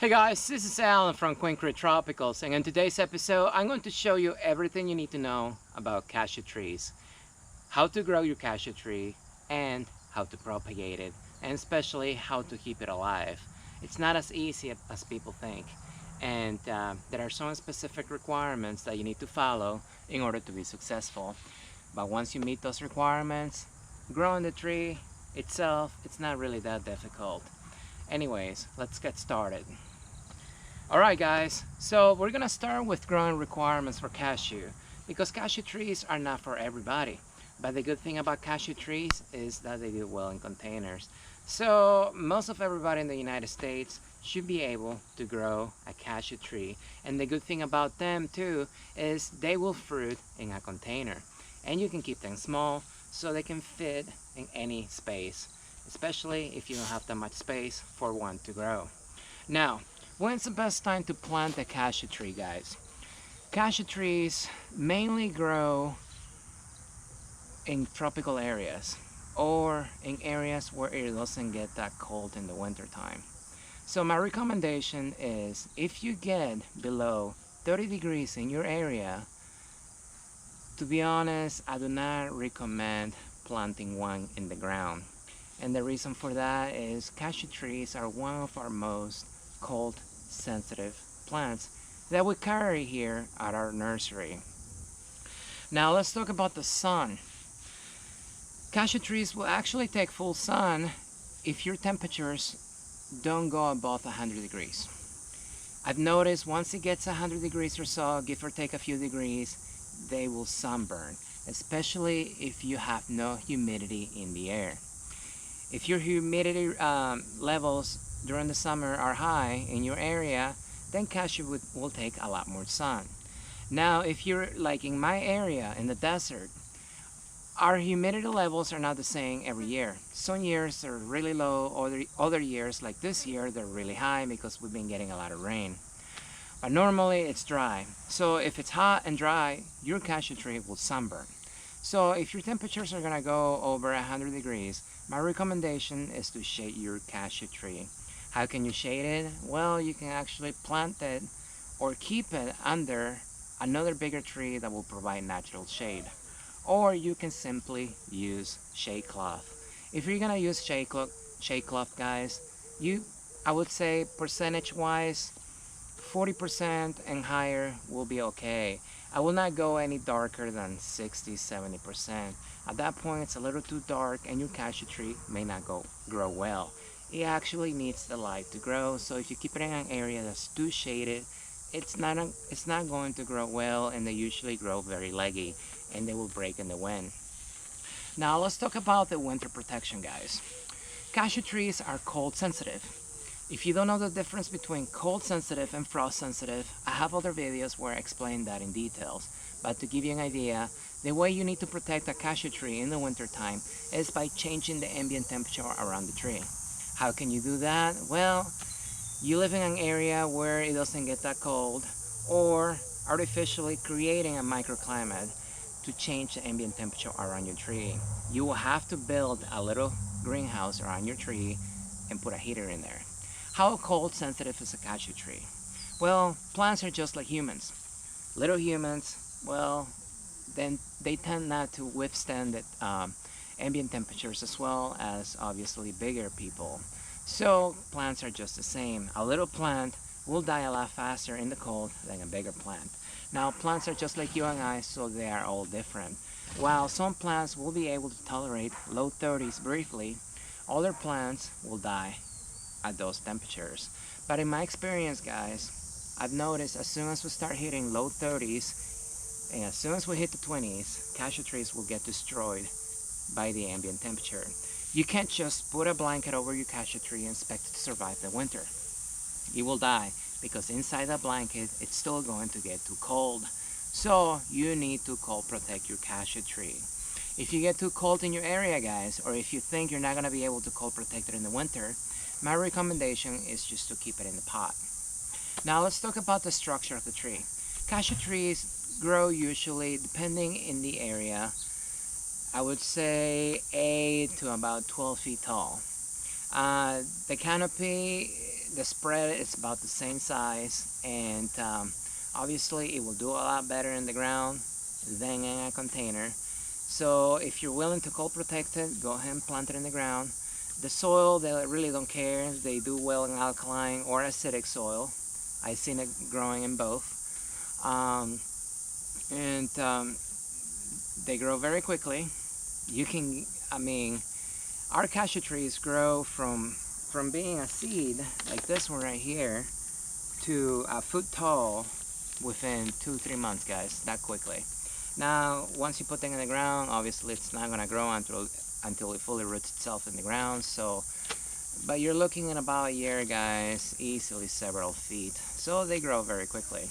Hey guys, this is Alan from QCTropicals, and in today's episode I'm going to show you everything you need to know about cashew trees, how to grow your cashew tree, and how to propagate it, and especially how to keep it alive. It's not as easy as people think, and there are some specific requirements that you need to follow in order to be successful. But once you meet those requirements, growing the tree itself, it's not really that difficult. Anyways, let's get started. Alright guys, so we're gonna start with growing requirements for cashew, because cashew trees are not for everybody. But the good thing about cashew trees is that they do well in containers. So most of everybody in the United States should be able to grow a cashew tree. And the good thing about them too is they will fruit in a container. And you can keep them small so they can fit in any space, especially if you don't have that much space for one to grow. Now, when's the best time to plant a cashew tree, guys? Cashew trees mainly grow in tropical areas or in areas where it doesn't get that cold in the winter time. So my recommendation is, if you get below 30 degrees in your area, to be honest, I do not recommend planting one in the ground. And the reason for that is cashew trees are one of our most cold sensitive plants that we carry here at our nursery. Now let's talk about the sun. Cashew trees will actually take full sun if your temperatures don't go above 100 degrees. I've noticed once it gets 100 degrees or so, give or take a few degrees, they will sunburn, especially if you have no humidity in the air. If your humidity levels during the summer are high in your area, then cashew will take a lot more sun. Now, if you're like in my area in the desert, our humidity levels are not the same every year. Some years are really low, other years like this year they're really high because we've been getting a lot of rain. But normally it's dry. So if it's hot and dry, your cashew tree will sunburn. So if your temperatures are gonna go over 100 degrees, my recommendation is to shade your cashew tree. How can you shade it? Well, you can actually plant it or keep it under another bigger tree that will provide natural shade. Or you can simply use shade cloth. If you're gonna use shade cloth, guys, I would say percentage wise, 40% and higher will be okay. I will not go any darker than 60-70%. At that point it's a little too dark and your cashew tree may not grow well. It actually needs the light to grow, so if you keep it in an area that's too shaded, it's not going to grow well, and they usually grow very leggy and they will break in the wind. Now let's talk about the winter protection, guys. Cashew trees are cold sensitive. If you don't know the difference between cold sensitive and frost sensitive, I have other videos where I explain that in details. But to give you an idea, the way you need to protect a cashew tree in the winter time is by changing the ambient temperature around the tree. How can you do that? Well, you live in an area where it doesn't get that cold, or artificially creating a microclimate to change the ambient temperature around your tree. You will have to build a little greenhouse around your tree and put a heater in there. How cold sensitive is a cashew tree? Well, plants are just like humans. Little humans, well, then they tend not to withstand the ambient temperatures as well as obviously bigger people. So plants are just the same. A little plant will die a lot faster in the cold than a bigger plant. Now, plants are just like you and I, so they are all different. While some plants will be able to tolerate low 30s briefly, other plants will die at those temperatures. But in my experience, guys, I've noticed as soon as we start hitting low 30s and as soon as we hit the 20s, cashew trees will get destroyed by the ambient temperature. You can't just put a blanket over your cashew tree and expect it to survive the winter. It will die because inside that blanket it's still going to get too cold. So you need to cold protect your cashew tree. If you get too cold in your area, guys, or if you think you're not going to be able to cold protect it in the winter, my recommendation is just to keep it in the pot. Now let's talk about the structure of the tree. Cashew trees grow usually, depending in the area, I would say 8 to about 12 feet tall. The canopy the spread is about the same size, and obviously it will do a lot better in the ground than in a container. So if you're willing to cold protect it, go ahead and plant it in the ground. The soil, they really don't care. They do well in alkaline or acidic soil. I've seen it growing in both. And they grow very quickly. You can, I mean, our cashew trees grow from being a seed, like this one right here, to a foot tall within 2-3 months, guys, that quickly. Now, once you put them in the ground, obviously it's not gonna grow until it fully roots itself in the ground. So, but you're looking at about a year, guys, easily several feet. So they grow very quickly.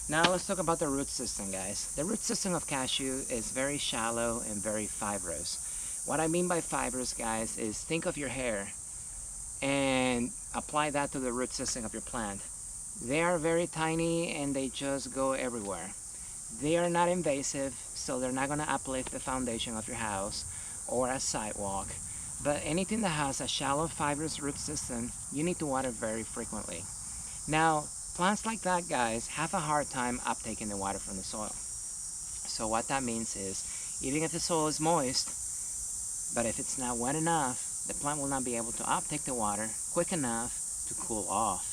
Now let's talk about the root system, guys. The root system of cashew is very shallow and very fibrous. What I mean by fibrous, guys, is think of your hair and apply that to the root system of your plant. They are very tiny and they just go everywhere. They are not invasive, so they're not going to uplift the foundation of your house or a sidewalk. But anything that has a shallow fibrous root system, you need to water very frequently. Now, plants like that, guys, have a hard time uptaking the water from the soil. So what that means is, even if the soil is moist, but if it's not wet enough, the plant will not be able to uptake the water quick enough to cool off.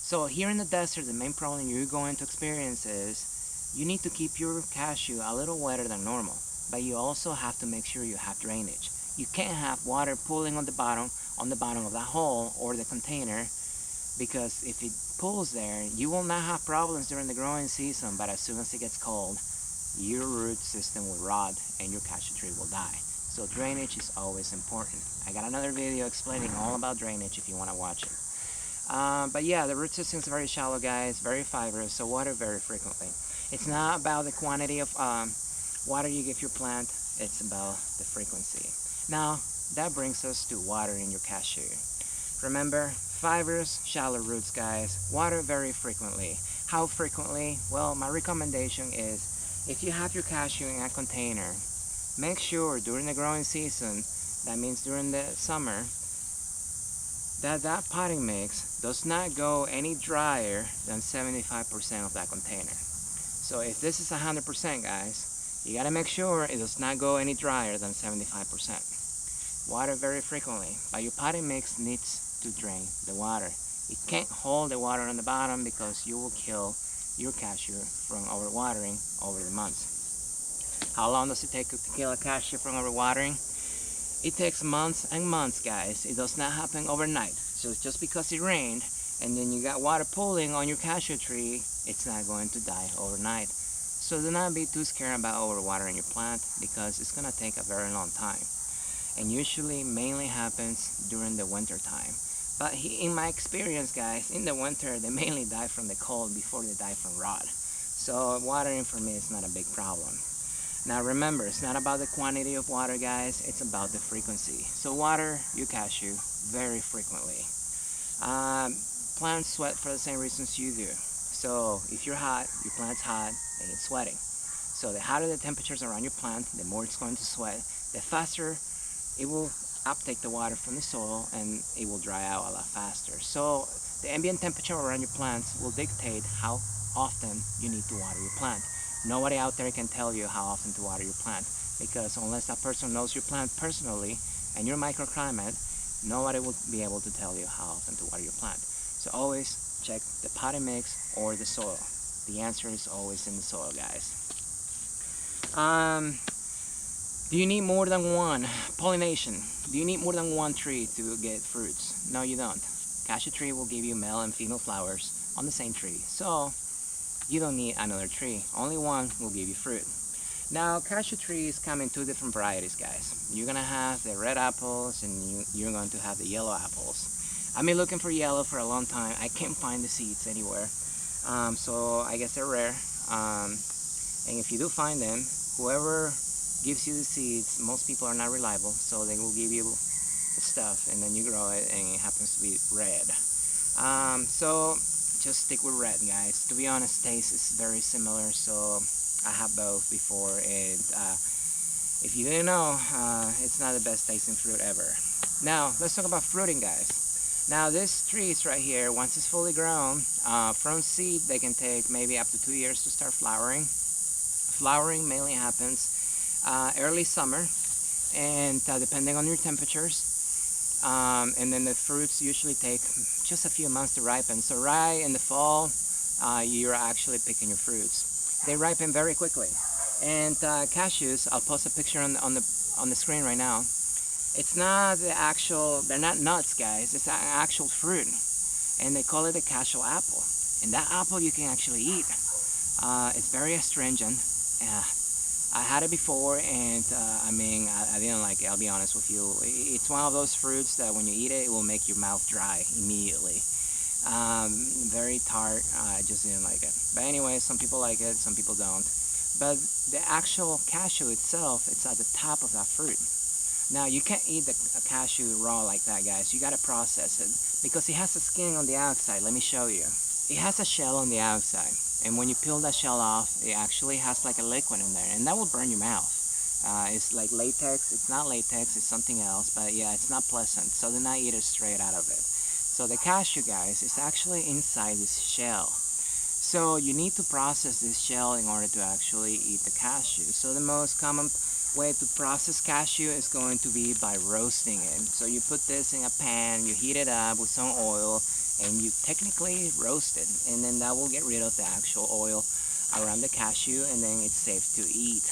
So here in the desert, the main problem you're going to experience is you need to keep your cashew a little wetter than normal, but you also have to make sure you have drainage. You can't have water pooling on the bottom of that hole or the container, because if it pools there, you will not have problems during the growing season, but as soon as it gets cold, your root system will rot and your cashew tree will die. So drainage is always important. I got another video explaining all about drainage if you want to watch it. But yeah, the root system is very shallow, guys, very fibrous, so water very frequently. It's not about the quantity of water you give your plant, it's about the frequency. Now, that brings us to watering your cashew. Remember, fibrous, shallow roots, guys, water very frequently. How frequently? Well, my recommendation is, if you have your cashew in a container, make sure during the growing season, that means during the summer, that potting mix does not go any drier than 75% of that container. So if this is 100%, guys, you gotta make sure it does not go any drier than 75%. Water very frequently, but your potting mix needs to drain the water. It can't hold the water on the bottom because you will kill your cashew from overwatering over the months. How long does it take to kill a cashew from overwatering? It takes months and months, guys. It does not happen overnight. So just because it rained and then you got water pooling on your cashew tree, it's not going to die overnight. So do not be too scared about overwatering your plant, because it's gonna take a very long time. And usually mainly happens during the winter time. But in my experience, guys, in the winter they mainly die from the cold before they die from rot. So watering for me is not a big problem. Now remember, it's not about the quantity of water, guys, it's about the frequency. So water your cashew very frequently. Plants sweat for the same reasons you do. So if you're hot, your plant's hot and it's sweating. So the hotter the temperatures around your plant, the more it's going to sweat, the faster it will uptake the water from the soil and it will dry out a lot faster. So the ambient temperature around your plants will dictate how often you need to water your plant. Nobody out there can tell you how often to water your plant, because unless that person knows your plant personally and your microclimate, nobody will be able to tell you how often to water your plant. So always check the potting mix or the soil. The answer is always in the soil, guys. Do you need more than one? Pollination. Do you need more than one tree to get fruits? No, you don't. Cashew tree will give you male and female flowers on the same tree. So you don't need another tree. Only one will give you fruit. Now, cashew trees come in two different varieties, guys. You're gonna have the red apples and you're going to have the yellow apples. I've been looking for yellow for a long time. I can't find the seeds anywhere. So I guess they're rare. And if you do find them, whoever gives you the seeds, most people are not reliable, so they will give you the stuff and then you grow it and it happens to be red. So just stick with red, guys. To be honest, taste is very similar, so I have both before, and if you didn't know, it's not the best tasting fruit ever. Now let's talk about fruiting, guys. Now these trees right here, once it's fully grown, from seed they can take maybe up to 2 years to start flowering. Flowering mainly happens early summer, and depending on your temperatures. And then the fruits usually take just a few months to ripen. So right in the fall, you're actually picking your fruits. They ripen very quickly. And cashews, I'll post a picture on the screen right now. It's not the actual, they're not nuts, guys. It's an actual fruit, and they call it a cashew apple. And that apple you can actually eat. It's very astringent. I had it before, and I mean, I didn't like it. I'll be honest with you. It's one of those fruits that when you eat it, it will make your mouth dry immediately. Very tart. I just didn't like it. But anyway, some people like it, some people don't. But the actual cashew itself, it's at the top of that fruit. Now you can't eat the cashew raw like that, guys. You gotta process it because it has a skin on the outside. Let me show you. It has a shell on the outside, and when you peel that shell off, it actually has like a liquid in there, and that will burn your mouth. It's like latex. It's not latex. It's something else, but yeah, it's not pleasant. So do not eat it straight out of it. So the cashew, guys, is actually inside this shell. So you need to process this shell in order to actually eat the cashew. So the most common way to process cashew is going to be by roasting it. So you put this in a pan, you heat it up with some oil, and you technically roast it, and then that will get rid of the actual oil around the cashew, and then it's safe to eat.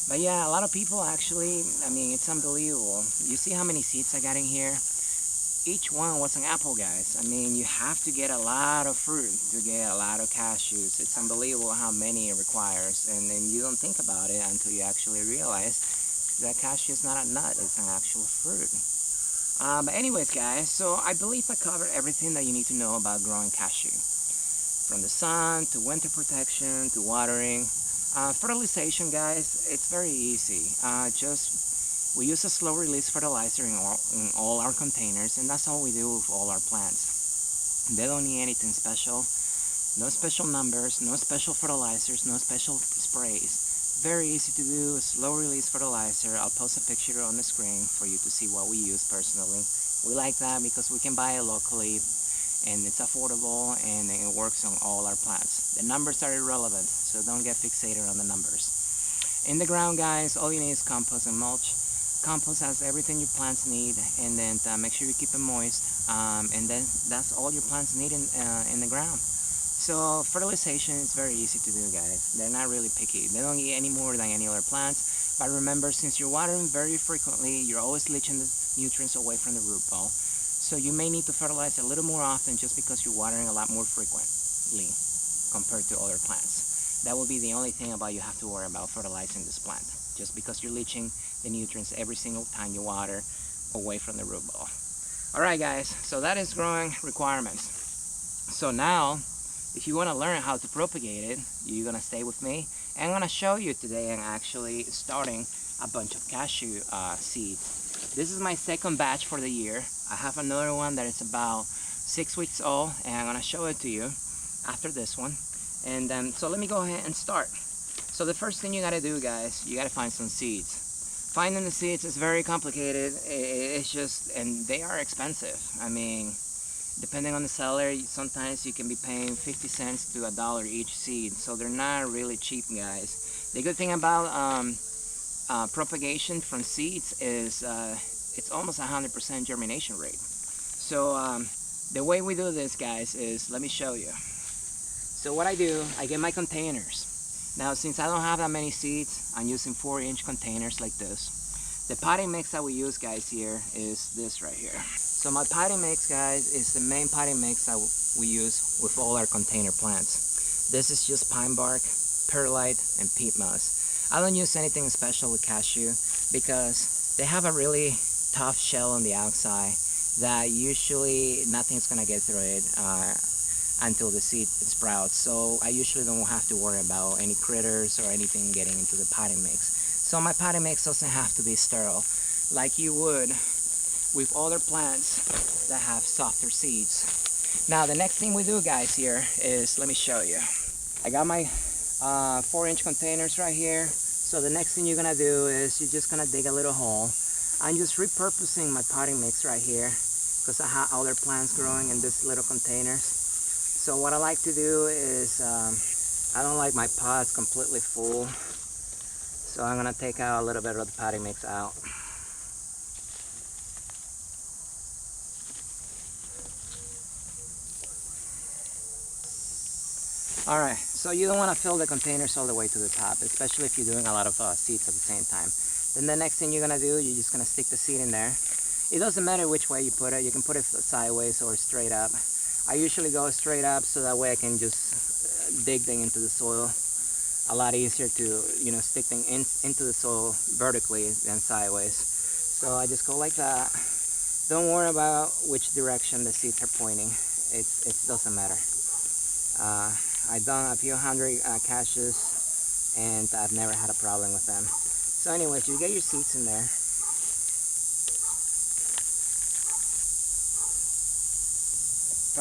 But yeah, a lot of people actually, I mean, it's unbelievable. You see how many seeds I got in here? Each one was an apple, guys. I mean, you have to get a lot of fruit to get a lot of cashews. It's unbelievable how many it requires, and then you don't think about it until you actually realize that cashew is not a nut, it's an actual fruit. But anyways, guys, so I believe I covered everything that you need to know about growing cashew. From the sun, to winter protection, to watering. Fertilization, guys, it's very easy. We use a slow release fertilizer in all our containers, and that's all we do with all our plants. They don't need anything special. No special numbers, no special fertilizers, no special sprays. Very easy to do, slow release fertilizer. I'll post a picture on the screen for you to see what we use personally. We like that because we can buy it locally, and it's affordable, and it works on all our plants. The numbers are irrelevant, so don't get fixated on the numbers. In the ground, guys, all you need is compost and mulch. Compost has everything your plants need, and then make sure you keep it moist, and then that's all your plants need in the ground. So fertilization is very easy to do, guys. They're not really picky. They don't eat any more than any other plants. But remember, since you're watering very frequently, you're always leaching the nutrients away from the root ball. So you may need to fertilize a little more often just because you're watering a lot more frequently compared to other plants. That will be the only thing about you have to worry about fertilizing this plant, just because you're leaching the nutrients every single time you water away from the root ball. Alright, guys, so that is growing requirements. So now, if you want to learn how to propagate it, you're going to stay with me, and I'm going to show you today. I'm actually starting a bunch of cashew seeds. This is my second batch for the year. I have another one that is about 6 weeks old, and I'm going to show it to you after this one. And so let me go ahead and start. So the first thing you got to do, guys, you got to find some seeds. Finding the seeds is very complicated. It's just, and they are expensive. I mean, depending on the seller, sometimes you can be paying 50 cents to $1 each seed. So they're not really cheap, guys. The good thing about propagation from seeds is it's almost 100% germination rate. So the way we do this, guys, is, let me show you. So what I do, I get my containers. Now, since I don't have that many seeds, I'm using 4-inch containers like this. The potting mix that we use, guys, here is this right here. So my potting mix, guys, is the main potting mix that we use with all our container plants. This is just pine bark, perlite, and peat moss. I don't use anything special with cashew because they have a really tough shell on the outside that usually nothing's gonna get through it until the seed sprouts. So I usually don't have to worry about any critters or anything getting into the potting mix. So my potting mix doesn't have to be sterile like you would with other plants that have softer seeds. Now the next thing we do, guys, here is, let me show you. I got my 4-inch containers right here. So the next thing you're gonna do is you're just gonna dig a little hole. I'm just repurposing my potting mix right here, because I have other plants growing in these little containers. So what I like to do is I don't like my pots completely full, so I'm gonna take out a little bit of the potting mix out. Alright, so you don't want to fill the containers all the way to the top, especially if you're doing a lot of seeds at the same time. Then the next thing you're going to do, you're just going to stick the seed in there. It doesn't matter which way you put it. You can put it sideways or straight up. I usually go straight up so that way I can just dig them into the soil. A lot easier to, you know, stick them into the soil vertically than sideways. So I just go like that. Don't worry about which direction the seeds are pointing. It doesn't matter. I've done a few hundred cashews and I've never had a problem with them. So anyways, you get your seeds in there.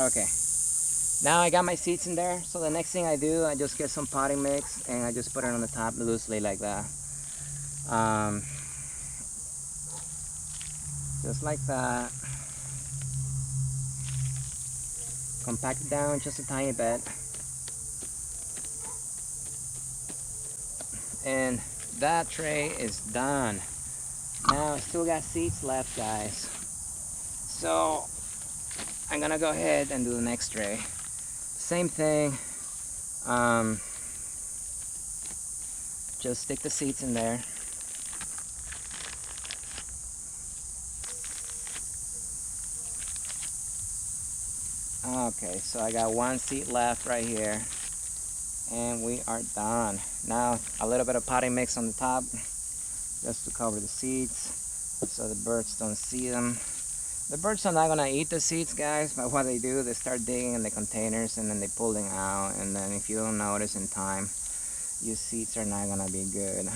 Okay, now I got my seeds in there. So the next thing I do, I just get some potting mix and I just put it on the top loosely like that. Just like that. Compact it down just a tiny bit. And that tray is done. Now I still got seeds left, guys. So I'm gonna go ahead and do the next tray. Same thing. Just stick the seeds in there. Okay, so I got one seed left right here. And we are done. Now a little bit of potting mix on the top just to cover the seeds so the birds don't see them. The birds are not gonna eat the seeds, guys, but what they do, they start digging in the containers and then they pull them out, and then if you don't notice in time, your seeds are not gonna be good.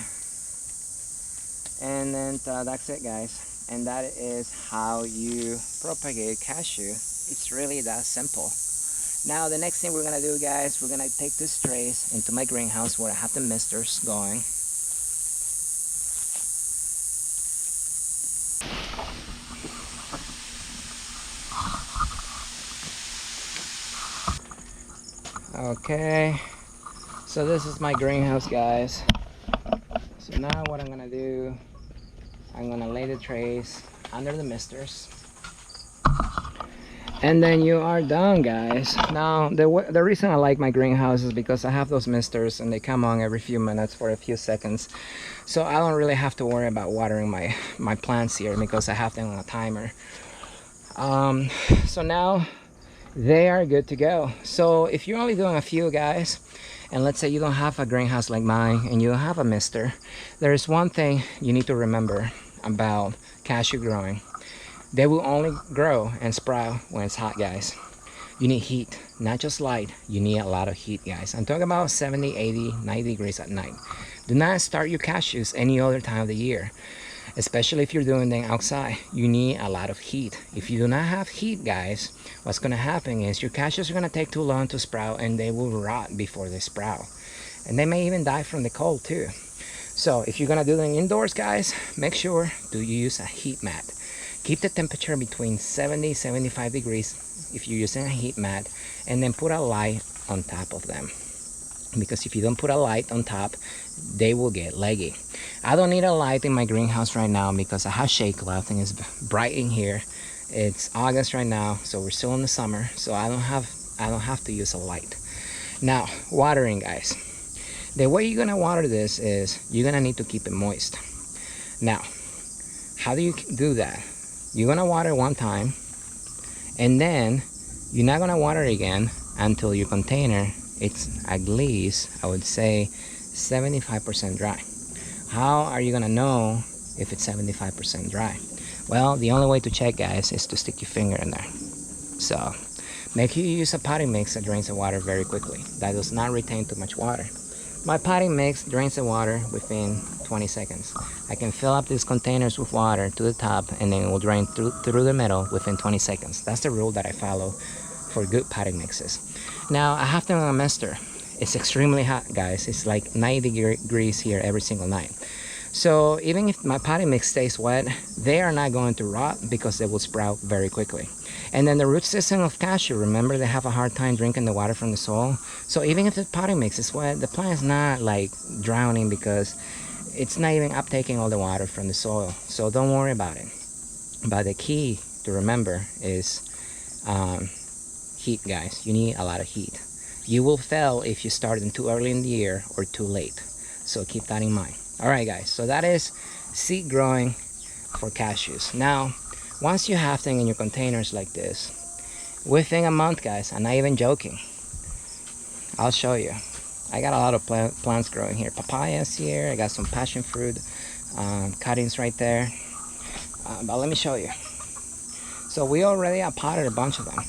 And then that's it, guys, and that is how you propagate cashew. It's really that simple. Now the next thing we're gonna do, guys, we're gonna take these trays into my greenhouse where I have the misters going. Okay, so this is my greenhouse, guys. So now what I'm gonna do, I'm gonna lay the trays under the misters. And then you are done, guys. Now the reason I like my greenhouse is because I have those misters and they come on every few minutes for a few seconds, so I don't really have to worry about watering my plants here because I have them on a timer. So now they are good to go. So if you're only doing a few, guys, and let's say you don't have a greenhouse like mine and you don't have a mister, there is one thing you need to remember about cashew growing. They will only grow and sprout when it's hot, guys. You need heat, not just light. You need a lot of heat, guys. I'm talking about 70, 80, 90 degrees at night. Do not start your cashews any other time of the year, especially if you're doing them outside. You need a lot of heat. If you do not have heat, guys, what's going to happen is your cashews are going to take too long to sprout and they will rot before they sprout. And they may even die from the cold too. So if you're going to do them indoors, guys, make sure to use a heat mat. Keep the temperature between 70 75 degrees if you're using a heat mat, and then put a light on top of them, because if you don't put a light on top, they will get leggy. I don't need a light in my greenhouse right now because I have shade cloth and it's bright in here. It's August right now, so we're still in the summer, so I don't have to use a light. Now watering, guys, the way you're gonna water this is you're gonna need to keep it moist. Now how do you do that? You're gonna water one time, and then you're not gonna water again until your container it's at least, I would say, 75% dry. How are you gonna know if it's 75% dry? Well, the only way to check, guys, is to stick your finger in there. So make sure you use a potting mix that drains the water very quickly, that does not retain too much water. My potting mix drains the water within 20 seconds. I can fill up these containers with water to the top and then it will drain through the middle within 20 seconds. That's the rule that I follow for good potting mixes. Now I have them on a mister. It's extremely hot, guys. It's like 90 degrees here every single night. So even if my potting mix stays wet, they are not going to rot because they will sprout very quickly. And then the root system of cashew, remember, they have a hard time drinking the water from the soil. So even if the potting mix is wet, the plant is not like drowning because it's not even uptaking all the water from the soil. So don't worry about it. But the key to remember is heat, guys. You need a lot of heat. You will fail if you start them too early in the year or too late. So keep that in mind. Alright guys, so that is seed growing for cashews. Now, once you have them in your containers like this, within a month, guys, I'm not even joking, I'll show you. I got a lot of plants growing here. Papayas here, I got some passion fruit cuttings right there. But let me show you. So we already potted a bunch of them.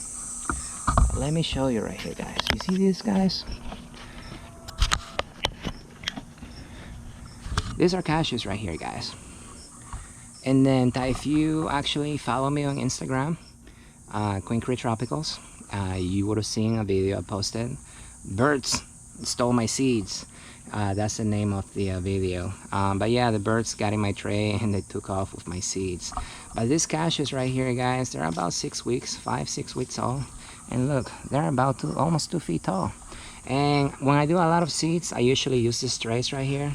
Let me show you right here, guys. You see these guys? These are cashews right here, guys. And then if you actually follow me on Instagram, QCTropicals, you would have seen a video I posted. Birds stole my seeds. That's the name of the video. But yeah, the birds got in my tray and they took off with my seeds. But these cashews right here, guys, they're about 6 weeks, 5-6 weeks old. And look, they're about almost 2 feet tall. And when I do a lot of seeds, I usually use these trays right here.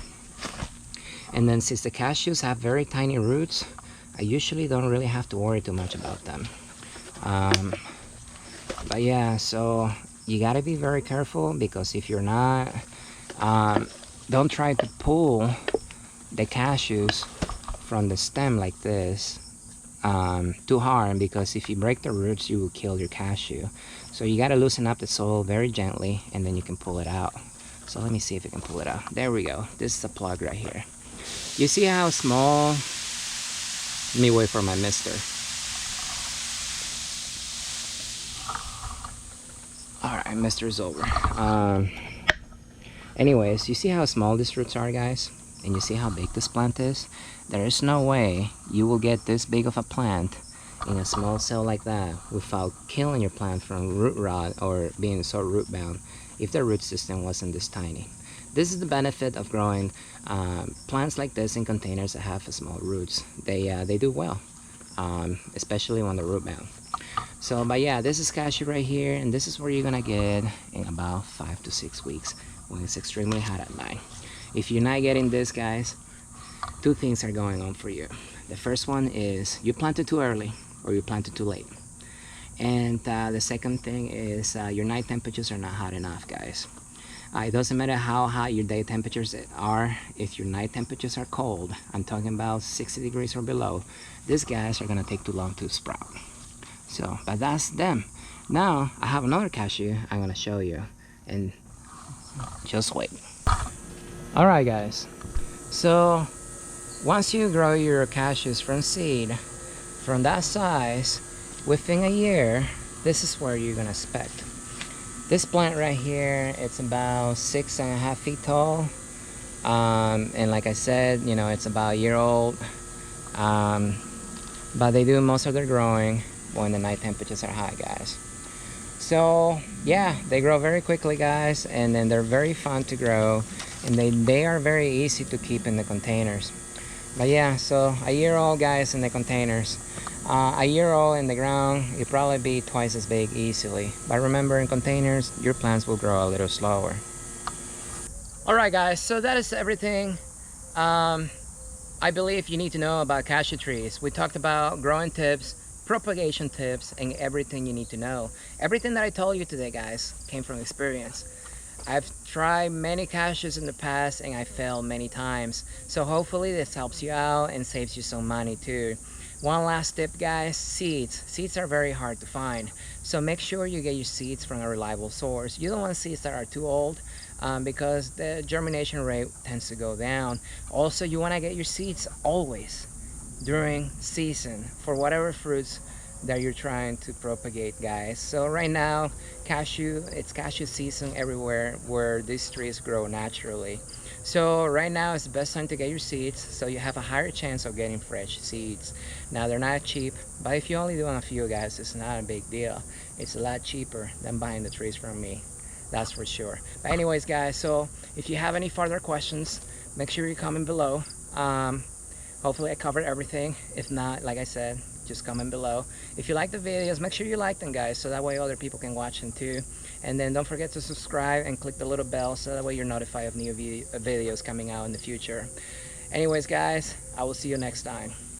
And then since the cashews have very tiny roots, I usually don't really have to worry too much about them. But yeah, so you gotta be very careful, because if you're not, don't try to pull the cashews from the stem like this too hard, because if you break the roots, you will kill your cashew. So you gotta loosen up the soil very gently, and then you can pull it out. So let me see if I can pull it out. There we go. This is a plug right here. You see how small? Let me wait for my mister. Alright, mister's over. Anyways, you see how small these roots are, guys? And you see how big this plant is? There is no way you will get this big of a plant in a small cell like that without killing your plant from root rot or being so root bound if the root system wasn't this tiny. This is the benefit of growing plants like this in containers that have small roots. They do well, especially when they're root bound. So, but yeah, this is cashew right here, and this is where you're gonna get in about 5 to 6 weeks when it's extremely hot at night. If you're not getting this, guys, two things are going on for you. The first one is you planted too early or you planted too late. And the second thing is your night temperatures are not hot enough, guys. It doesn't matter how hot your day temperatures are. If your night temperatures are cold, I'm talking about 60 degrees or below, these guys are gonna take too long to sprout. So, but that's them. Now I have another cashew I'm gonna show you, and just wait. All right, guys, so once you grow your cashews from seed from that size, within a year, this is where you're gonna expect. This plant right here, it's about 6.5 feet tall, and like I said, you know, it's about a year old, but they do most of their growing when the night temperatures are high, guys. So yeah, they grow very quickly, guys, and then they're very fun to grow, and they are very easy to keep in the containers. But yeah, so a year old, guys, in the containers. A year old in the ground, it'll probably be twice as big easily. But remember, in containers, your plants will grow a little slower. Alright, guys, so that is everything I believe you need to know about cashew trees. We talked about growing tips, propagation tips, and everything you need to know. Everything that I told you today, guys, came from experience. I've tried many cashews in the past and I failed many times. So hopefully this helps you out and saves you some money too. One last tip, guys, seeds. Seeds are very hard to find. So make sure you get your seeds from a reliable source. You don't want seeds that are too old because the germination rate tends to go down. Also, you want to get your seeds always during season for whatever fruits that you're trying to propagate, guys. So right now, it's cashew season everywhere where these trees grow naturally. So right now is the best time to get your seeds, so you have a higher chance of getting fresh seeds. Now they're not cheap, but if you only do a few, guys, it's not a big deal. It's a lot cheaper than buying the trees from me, that's for sure. But anyways, guys, so if you have any further questions, make sure you comment below. Hopefully I covered everything. If not, like I said, just comment below. If you like the videos, make sure you like them, guys, so that way other people can watch them too. And then don't forget to subscribe and click the little bell so that way you're notified of new videos coming out in the future. Anyways, guys, I will see you next time.